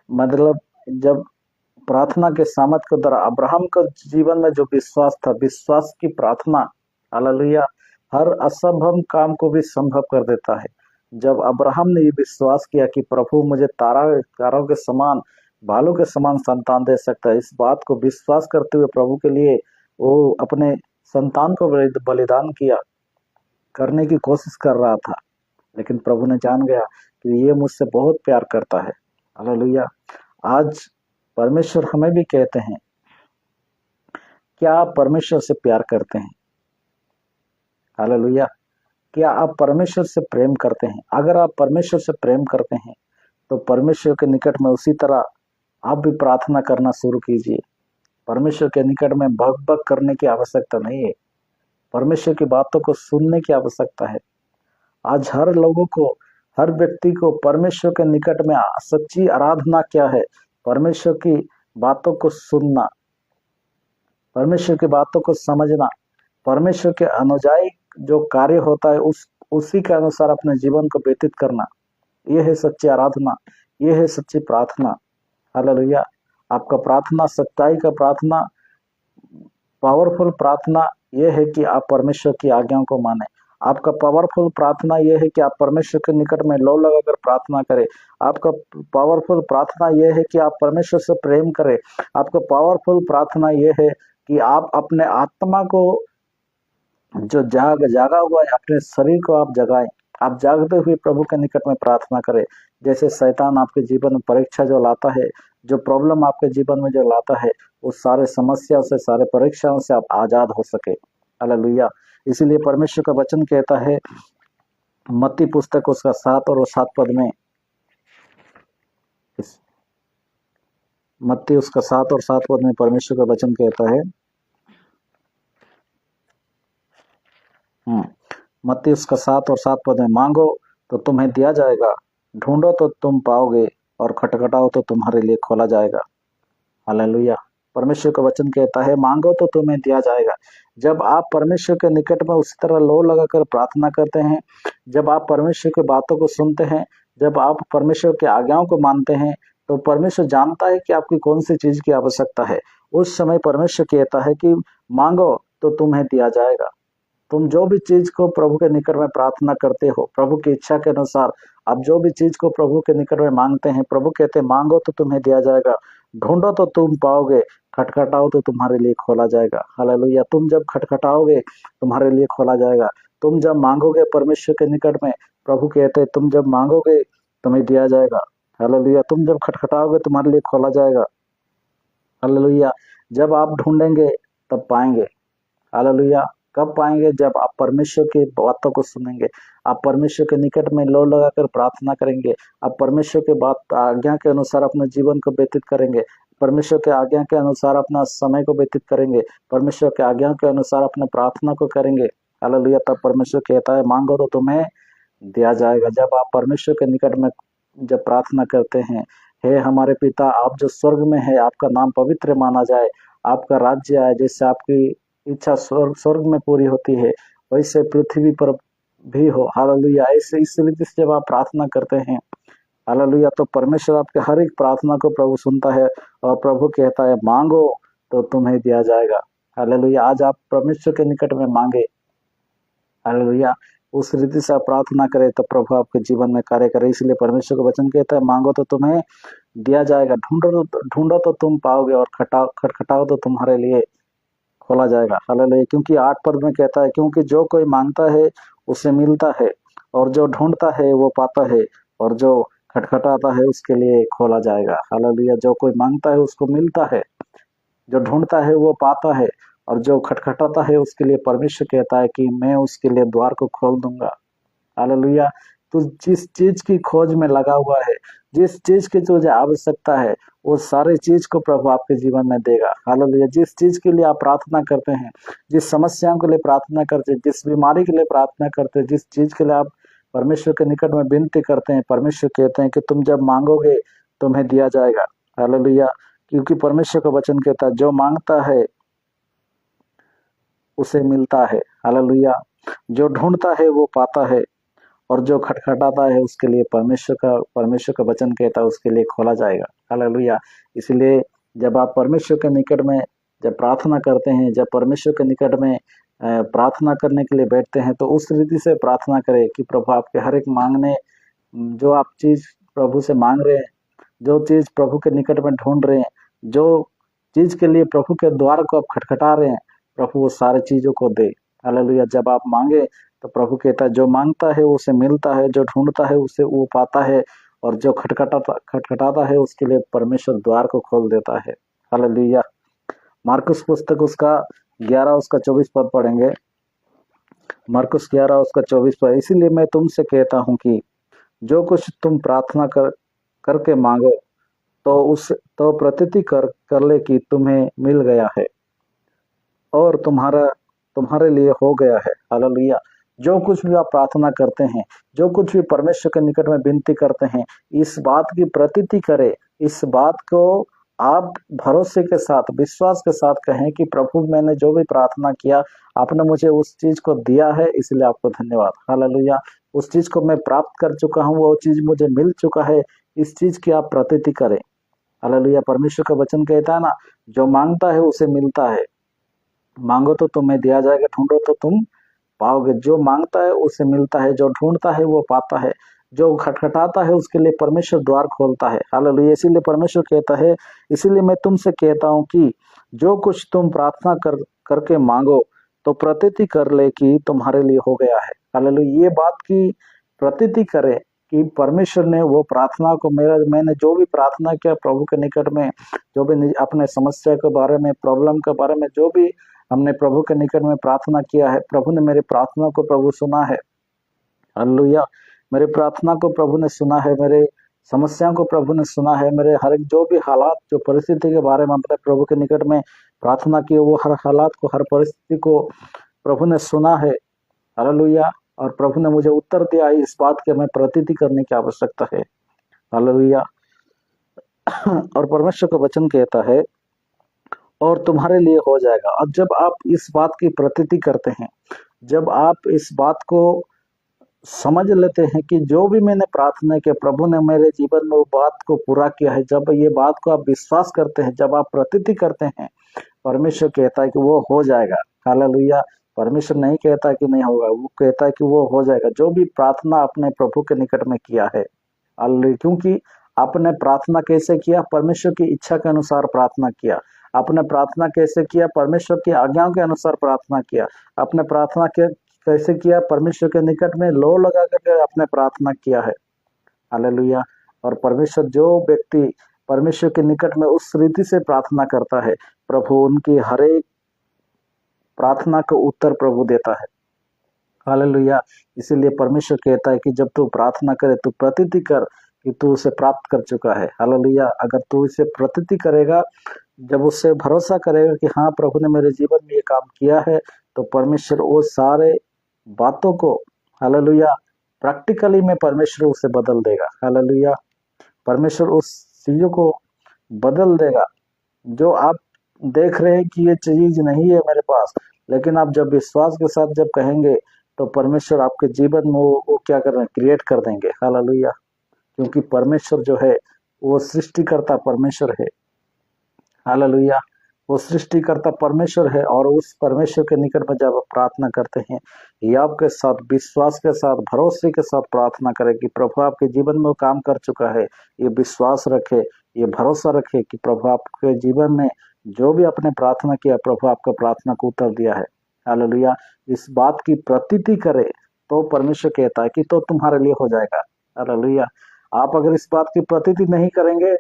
मतलब जब प्रार्थना के सामर्थ के द्वारा अब्राहम के जीवन में जो विश्वास था, विश्वास की प्रार्थना, हालेलुया, हर असंभव काम को भी संभव कर देता है। जब अब्राहम ने ये विश्वास किया कि प्रभु मुझे तारों के समान, बालों के समान संतान दे सकता है, इस बात को विश्वास करते हुए प्रभु के लिए वो अपने संतान को बलिदान किया, करने की कोशिश कर रहा था। लेकिन प्रभु ने जान गया कि ये मुझसे बहुत प्यार करता है। हालेलुया। आज परमेश्वर हमें भी कहते हैं, क्या आप परमेश्वर से प्यार करते हैं? हालेलुया। क्या आप परमेश्वर से प्रेम करते हैं? अगर आप परमेश्वर से प्रेम करते हैं तो परमेश्वर के निकट में उसी तरह आप भी प्रार्थना करना शुरू कीजिए। परमेश्वर के निकट में भग भग करने की आवश्यकता नहीं है, परमेश्वर की बातों को सुनने की आवश्यकता है। आज हर लोगों को, हर व्यक्ति को परमेश्वर के निकट में सच्ची आराधना क्या है? परमेश्वर की बातों को सुनना, परमेश्वर की बातों को समझना, परमेश्वर के अनुयायी जो कार्य होता है उसी के अनुसार अपने जीवन को व्यतीत करना, यह है सच्ची आराधना, यह है सच्ची प्रार्थना। हालेलुया। आपका प्रार्थना, सच्चाई का प्रार्थना, पावरफुल प्रार्थना यह है कि आप परमेश्वर की आज्ञाओं को माने। आपका पावरफुल प्रार्थना यह है कि आप परमेश्वर के निकट में लो लगाकर प्रार्थना करें। आपका पावरफुल प्रार्थना यह है कि आप परमेश्वर से प्रेम करें। आपका पावरफुल प्रार्थना यह है कि आप अपने आत्मा को जो जागा हुआ है, अपने शरीर को आप जगाएं। आप जागते हुए प्रभु के निकट में प्रार्थना करें। जैसे शैतान आपके जीवन में परीक्षा जो लाता है, जो प्रॉब्लम आपके जीवन में जो लाता है, उस सारे समस्याओं से, सारे परीक्षाओं से आप आजाद हो सके। हालेलुया। इसीलिए परमेश्वर का वचन कहता है, मत्ती पुस्तक उसका 7 और 7 पद में, मत्ती उसका 7 और 7 पद में परमेश्वर का वचन कहता है, मत्ती उसका 7 और 7 पद में, मांगो तो तुम्हें दिया जाएगा, ढूंढो तो तुम पाओगे, और खटखटाओ तो तुम्हारे लिए खोला जाएगा। हालेलुया। परमेश्वर का वचन कहता है, मांगो तो तुम्हें दिया जाएगा। जब आप परमेश्वर के निकट में उसी तरह लो लगाकर प्रार्थना करते हैं, जब आप परमेश्वर की बातों को सुनते हैं, जब आप परमेश्वर की आज्ञाओं को मानते हैं, तो परमेश्वर जानता है कि आपकी कौन सी चीज की आवश्यकता है। उस समय परमेश्वर कहता है कि मांगो तो तुम्हें दिया जाएगा। तुम जो भी चीज को प्रभु के निकट में प्रार्थना करते हो, प्रभु की इच्छा के अनुसार आप जो भी चीज को प्रभु के निकट में मांगते हैं, प्रभु कहते हैं मांगो तो तुम्हें दिया जाएगा, ढूंढो तो तुम पाओगे, खटखटाओ तो तुम्हारे लिए खोला जाएगा। हालेलुया। तुम जब खटखटाओगे तुम्हारे लिए खोला जाएगा। तुम जब मांगोगे परमेश्वर के निकट में, प्रभु कहते हैं तुम जब मांगोगे तुम्हें दिया जाएगा। हालेलुया। तुम जब खटखटाओगे तुम्हारे लिए खोला जाएगा। हालेलुया। जब आप ढूंढेंगे तब पाएंगे। हालेलुया। कब पाएंगे? जब आप परमेश्वर की बातों को सुनेंगे, आप परमेश्वर के निकट में लो लगाकर प्रार्थना करेंगे, आप परमेश्वर के बात आज्ञा के अनुसार अपने जीवन को व्यतीत करेंगे, परमेश्वर के आज्ञा के अनुसार अपना समय को व्यतीत करेंगे, परमेश्वर के आज्ञा के अनुसार अपने प्रार्थना को करेंगे। हालेलुया। तब परमेश्वर कहता है मांगो तो तुम्हें दिया जाएगा। जब आप परमेश्वर के निकट में जब प्रार्थना करते हैं, हे हमारे पिता आप जो स्वर्ग में है, आपका नाम पवित्र माना जाए, आपका राज्य आए, जैसे आपकी इच्छा स्वर्ग में पूरी होती है वैसे पृथ्वी पर भी हो। हालेलुया। ऐसे इस रीति से जब आप प्रार्थना करते हैं, हालेलुया, तो परमेश्वर आपके हर एक प्रार्थना को प्रभु सुनता है और प्रभु कहता है मांगो तो तुम्हें दिया जाएगा। हालेलुया। आज आप परमेश्वर के निकट में मांगे, हालेलुया, उस रीति से आप प्रार्थना करें तो प्रभु आपके जीवन में कार्य करे। इसलिए परमेश्वर का वचन कहता है मांगो तो तुम्हें दिया जाएगा, ढूंढो तो तुम पाओगे, और खटखटाओ तो तुम्हारे लिए खोला जाएगा। हालेलुया। क्योंकि 8 पद में कहता है, क्योंकि जो कोई मांगता है उसे मिलता है, और जो ढूंढता है वो पाता है, और जो खटखटाता है उसके लिए खोला जाएगा। हालेलुया। जो कोई मांगता है उसको मिलता है, जो ढूंढता है वो पाता है, और जो खटखटाता है उसके लिए परमेश्वर कहता है कि मैं उसके लिए द्वार को खोल दूंगा। हालेलुया। तो जिस चीज की खोज में लगा हुआ है, जिस चीज की तुझे आवश्यकता है, वो सारे चीज को प्रभु आपके जीवन में देगा। हालेलुया। जिस चीज के लिए आप प्रार्थना करते हैं, जिस समस्याओं के लिए प्रार्थना करते हैं, जिस बीमारी के लिए प्रार्थना करते हैं, जिस चीज के लिए आप परमेश्वर के निकट में विनती करते हैं, परमेश्वर कहते हैं कि तुम जब मांगोगे तुम्हें दिया जाएगा। हालेलुया। क्योंकि परमेश्वर का वचन कहता है जो मांगता है उसे मिलता है। हालेलुया। जो ढूंढता है वो पाता है, और जो खटखटाता है उसके लिए परमेश्वर का वचन कहता है उसके लिए खोला जाएगा। हालेलुया। इसलिए जब आप परमेश्वर के निकट में जब प्रार्थना करते हैं, जब परमेश्वर के निकट में प्रार्थना करने के लिए बैठते हैं, तो उस रीति से प्रार्थना करें कि प्रभु आपके हर एक मांगने जो आप चीज प्रभु से मांग रहे हैं, जो चीज प्रभु के निकट में ढूंढ रहे हैं, जो चीज के लिए प्रभु के द्वार को आप खटखटा रहे हैं, प्रभु वो सारी चीजों को दे। हालेलुया। जब आप मांगे तो प्रभु कहता है जो मांगता है उसे मिलता है, जो ढूंढता है उसे वो पाता है, और जो खटखटाता है उसके लिए परमेश्वर द्वार को खोल देता है। हालेलुया। मार्कुस पुस्तक उसका 11 उसका 24 पद पढ़ेंगे। मार्कुस 11 उसका 24 पद। इसीलिए मैं तुमसे कहता हूँ कि जो कुछ तुम प्रार्थना करके मांगो तो प्रतीति कर ले कि तुम्हें मिल गया है और तुम्हारे लिए हो गया है। हालेलुया। जो कुछ भी आप प्रार्थना करते हैं, जो कुछ भी परमेश्वर के निकट में विनती करते हैं, इस बात की प्रतीति करें, इस बात को आप भरोसे के साथ, विश्वास के साथ कहें कि प्रभु मैंने जो भी प्रार्थना किया आपने मुझे उस चीज को दिया है, इसलिए आपको धन्यवाद। हालेलुया। उस चीज को मैं प्राप्त कर चुका हूँ, वो चीज मुझे मिल चुका है, इस चीज की आप प्रतीति करें। हालेलुया। परमेश्वर का वचन कहता है ना, जो मांगता है उसे मिलता है, मांगो तो तुम्हें दिया जाएगा, ढूंढो तो तुम पाओगे। जो मांगता है उसे मिलता है, जो ढूंढता है वो पाता है, जो खटखटाता है उसके लिए परमेश्वर द्वार खोलता है। हालेलुया। इसीलिए परमेश्वर कहता है, इसीलिए मैं तुमसे कहता हूँ कि जो कुछ तुम प्रार्थना करके मांगो तो प्रतीति कर ले कि तुम्हारे लिए हो गया है। हालेलुया। ये बात की प्रतीति करे कि परमेश्वर ने वो प्रार्थना को मैंने जो भी प्रार्थना किया प्रभु के निकट में, जो भी अपने समस्या के बारे में, प्रॉब्लम के बारे में, जो भी हमने प्रभु के निकट में प्रार्थना किया है, प्रभु ने मेरी प्रार्थना को प्रभु सुना है। हालेलुया। मेरी प्रार्थना को प्रभु ने सुना है, मेरे समस्याओं को प्रभु ने सुना है, मेरे हर एक जो भी हालात, जो परिस्थिति के बारे में अपने प्रभु के निकट में प्रार्थना की, वो हर हालात को, हर परिस्थिति को प्रभु ने सुना है। हालेलुया। और प्रभु ने मुझे उत्तर दिया है, इस बात की हमें प्रतीति करने की आवश्यकता है। हालेलुया। और परमेश्वर का वचन कहता है और तुम्हारे लिए हो जाएगा। और जब आप इस बात की प्रतीति करते हैं, जब आप इस बात को समझ लेते हैं कि जो भी मैंने प्रार्थना किया प्रभु ने मेरे जीवन में वो बात को पूरा किया है, जब ये बात को आप विश्वास करते हैं, जब आप प्रतीति करते हैं, परमेश्वर कहता है कि वो हो जाएगा। हालेलुया। परमेश्वर नहीं कहता कि नहीं होगा, वो कहता है कि वो हो जाएगा। जो भी प्रार्थना आपने प्रभु के निकट में किया है, हालेलुया, क्योंकि आपने प्रार्थना कैसे किया? परमेश्वर की इच्छा के अनुसार प्रार्थना किया। आपने प्रार्थना कैसे किया? परमेश्वर की आज्ञाओं के अनुसार प्रार्थना किया। आपने प्रार्थना के कैसे किया? परमेश्वर के निकट में लो लगा करके आपने प्रार्थना किया है। हालेलुया। और परमेश्वर, जो व्यक्ति परमेश्वर के निकट में उस रीति से प्रार्थना करता है, प्रभु उनकी हर एक प्रार्थना को उत्तर प्रभु देता है। हालेलुया। इसीलिए परमेश्वर कहता है कि जब तू प्रार्थना करे तू प्रतीति कर कि तू उसे प्राप्त कर चुका है। हालेलुया। अगर तू इसे प्रतीति करेगा, जब उससे भरोसा करेगा कि हाँ प्रभु ने मेरे जीवन में ये काम किया है, तो परमेश्वर वो सारे बातों को, हालेलुया, प्रैक्टिकली में परमेश्वर उसे बदल देगा। हालेलुया। परमेश्वर उस चीजों को बदल देगा जो आप देख रहे हैं कि ये चीज नहीं है मेरे पास, लेकिन आप जब विश्वास के साथ जब कहेंगे तो परमेश्वर आपके जीवन में वो क्या कर रहे हैं? क्रिएट कर देंगे। हालेलुया। क्योंकि परमेश्वर जो है वो सृष्टिकर्ता परमेश्वर है। हालेलुया। वो सृष्टिकर्ता परमेश्वर है, और उस परमेश्वर के निकट में जब आप प्रार्थना करते हैं, याब के साथ, विश्वास के साथ, भरोसे के साथ प्रार्थना करें कि प्रभु आपके जीवन में वो काम कर चुका है। ये विश्वास रखे, ये भरोसा रखे कि प्रभु आपके जीवन में जो भी आपने प्रार्थना किया, प्रभु आपका प्रार्थना को उत्तर दिया है। हालेलुया। इस बात की प्रतीति करे तो परमेश्वर कहता है कि तो तुम्हारे लिए हो जाएगा। हालेलुया। आप अगर इस बात की प्रतीति नहीं करेंगे,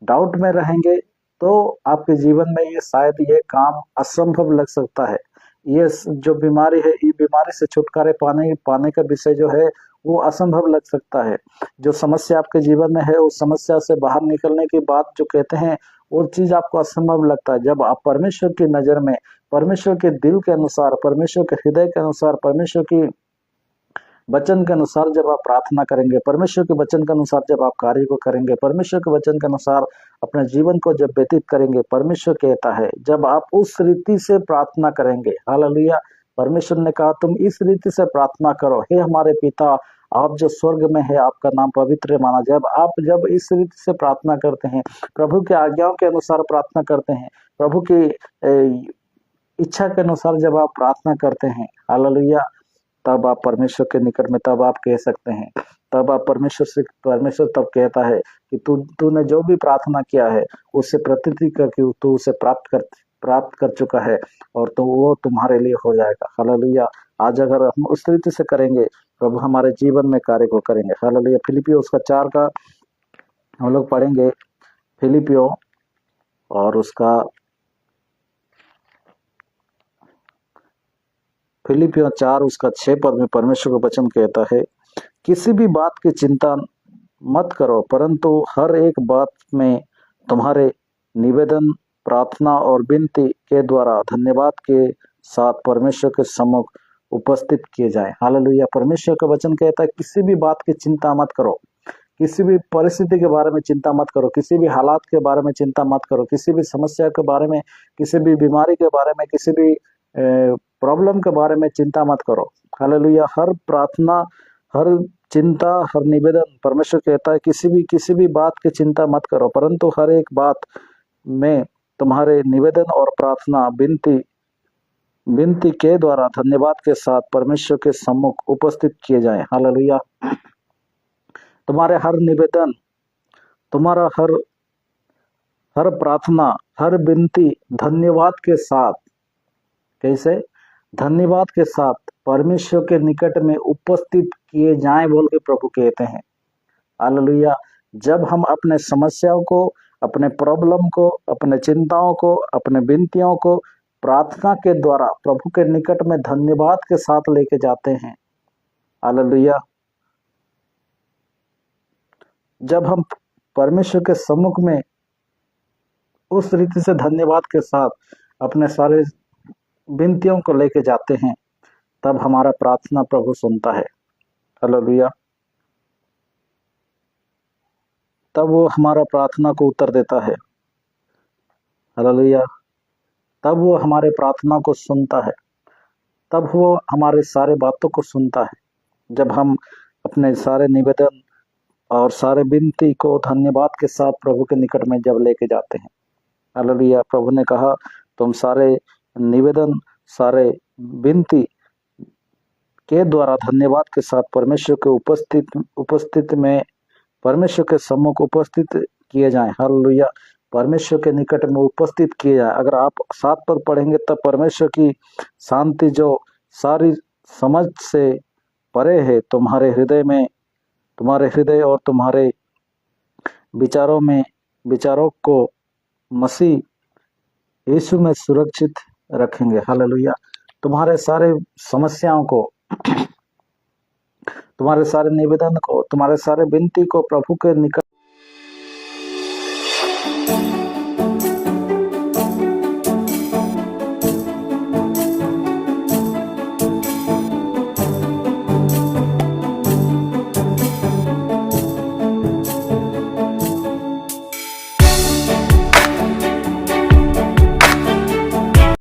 डाउट में रहेंगे, तो आपके जीवन में ये शायद ये काम असंभव लग सकता है। ये जो बीमारी है, ये बीमारी से छुटकारे पाने का विषय जो है वो असंभव लग सकता है। जो समस्या आपके जीवन में है, उस समस्या से बाहर निकलने की बात जो कहते हैं, वो चीज आपको असंभव लगता है। जब आप परमेश्वर की नजर में, परमेश्वर के दिल के अनुसार, परमेश्वर के हृदय के अनुसार, परमेश्वर की वचन के अनुसार जब आप प्रार्थना करेंगे, परमेश्वर के वचन के अनुसार जब आप कार्य को करेंगे, परमेश्वर के वचन के अनुसार अपने जीवन को जब व्यतीत करेंगे, परमेश्वर कहता है जब आप उस रीति से प्रार्थना करेंगे, हालेलुया, परमेश्वर ने कहा तुम इस रीति से प्रार्थना करो, हे हमारे पिता आप जो स्वर्ग में है, आपका नाम पवित्र माना जाए। जब इस रीति से प्रार्थना करते हैं, प्रभु की आज्ञाओं के अनुसार प्रार्थना करते हैं, प्रभु की इच्छा के अनुसार जब आप प्रार्थना करते हैं, हालेलुया, तब आप परमेश्वर के निकट में, तब आप कह सकते हैं, तब आप परमेश्वर तब कहता है कि तूने जो भी प्रार्थना किया है उससे प्रतीति करके तू उसे प्राप्त कर चुका है, और तो वो तुम्हारे लिए हो जाएगा। हालेलुया। आज अगर हम उस रीति से करेंगे, प्रभु हमारे जीवन में कार्य को करेंगे। हालेलुया। फिलिपियों उसका 4 का हम लोग पढ़ेंगे। फिलिपियों और उसका फिलिपियों 4 उसका 6 पद में परमेश्वर का वचन कहता है, किसी भी बात की चिंता मत करो, परंतु हर एक बात में तुम्हारे निवेदन, प्रार्थना और विनती के द्वारा धन्यवाद के साथ परमेश्वर के सम्मुख उपस्थित किए जाएं। हालेलुया। परमेश्वर का वचन कहता है किसी भी बात की चिंता मत करो, किसी भी परिस्थिति के बारे में चिंता मत करो, किसी भी हालात के बारे में चिंता मत करो, किसी भी समस्या के बारे में, किसी भी बीमारी के बारे में, किसी भी प्रॉब्लम के बारे में चिंता मत करो। हालेलुया। हर प्रार्थना, हर चिंता, हर निवेदन, परमेश्वर कहता है किसी भी बात की चिंता मत करो, परंतु हर एक बात में तुम्हारे निवेदन और प्रार्थना विनती के द्वारा धन्यवाद के साथ परमेश्वर के सम्मुख उपस्थित किए जाएं। हालेलुया। तुम्हारे हर निवेदन, तुम्हारा हर प्रार्थना, हर विनती धन्यवाद के साथ, कैसे? धन्यवाद के साथ परमेश्वर के निकट में उपस्थित किए जाएं बोल के प्रभु कहते हैं। हालेलुया। जब हम अपने समस्याओं को, अपने प्रॉब्लम को, अपने चिंताओं को, अपने विनतियों को प्रार्थना के द्वारा प्रभु के निकट में धन्यवाद के साथ लेके जाते हैं, हालेलुया, जब हम परमेश्वर के सम्मुख में उस रीति से धन्यवाद के साथ अपने सारे विनतियों को लेके जाते हैं, तब हमारा प्रार्थना प्रभु सुनता है। हालेलुया। तब वो हमारा प्रार्थना को उत्तर देता है। हालेलुया। तब वो हमारे प्रार्थना को सुनता है, तब वो हमारे सारे बातों को सुनता है। जब हम अपने सारे निवेदन और सारे विनती को धन्यवाद के साथ प्रभु के निकट में जब लेके जाते हैं, हालेलुया। प्रभु ने कहा तुम सारे निवेदन, सारे विनती के द्वारा धन्यवाद के साथ परमेश्वर के उपस्थित में, परमेश्वर के सम्मुख उपस्थित किए जाएं। हालेलुया। परमेश्वर के निकट में उपस्थित किए जाए। अगर आप 7 पद पढ़ेंगे तब परमेश्वर की शांति जो सारी समझ से परे है, तुम्हारे हृदय और तुम्हारे विचारों को मसीह यीशु में सुरक्षित रखेंगे। हालेलुया। तुम्हारे सारे समस्याओं को, तुम्हारे सारे निवेदन को, तुम्हारे सारे विनती को प्रभु के निकट